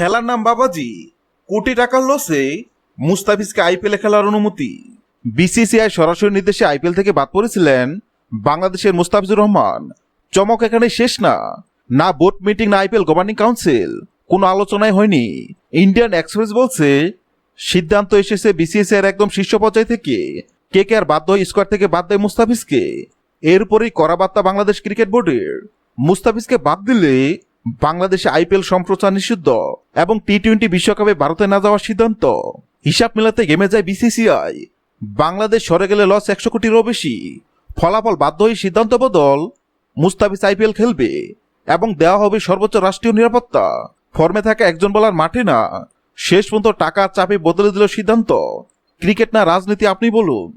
খেলার নাম বাবাজি, কোটি টাকার লসে মুস্তাফিজকে আইপিএলে খেলার অনুমতি। বিসিসিআই সরাসরি নির্দেশে আইপিএল থেকে বাদ পড়েছিলেন বাংলাদেশের মুস্তাফিজুর রহমান। চমক এখানে শেষ না, না বোর্ড মিটিং না আইপিএল গভর্নিং কাউন্সিল, কোনো আলোচনায় হয়নি। ইন্ডিয়ান এক্সপ্রেস বলছে সিদ্ধান্ত এসেছে বিসিসিআই একদম শীর্ষ পর্যায় থেকে। কে আর বাধ্য হয়ে স্কোয়াড থেকে বাদ দেয় মুস্তাফিজকে। এরপরেই কড়া বার্তা বাংলাদেশ ক্রিকেট বোর্ডের। মুস্তাফিজকে বাদ দিলে বাংলাদেশে আইপিএল সম্প্রচার নিষিদ্ধ এবং টি-20 বিশ্বকাপে ভারতে না যাওয়ার সিদ্ধান্ত। হিসাব মেলাতে গেমে যায় বিসিসিআই। বাংলাদেশ সরে গেলে লস 100 কোটিরও বেশি। ফলাফল বাধ্য হয়ে সিদ্ধান্ত বদল, মুস্তাফিজ আইপিএল খেলবে এবং দেওয়া হবে সর্বোচ্চ রাষ্ট্রীয় নিরাপত্তা। ফর্মে থাকা একজন বলার মাঠে না, শেষ পর্যন্ত টাকার চাপে বদলে দিল সিদ্ধান্ত। ক্রিকেট না রাজনীতি, আপনি বলুন।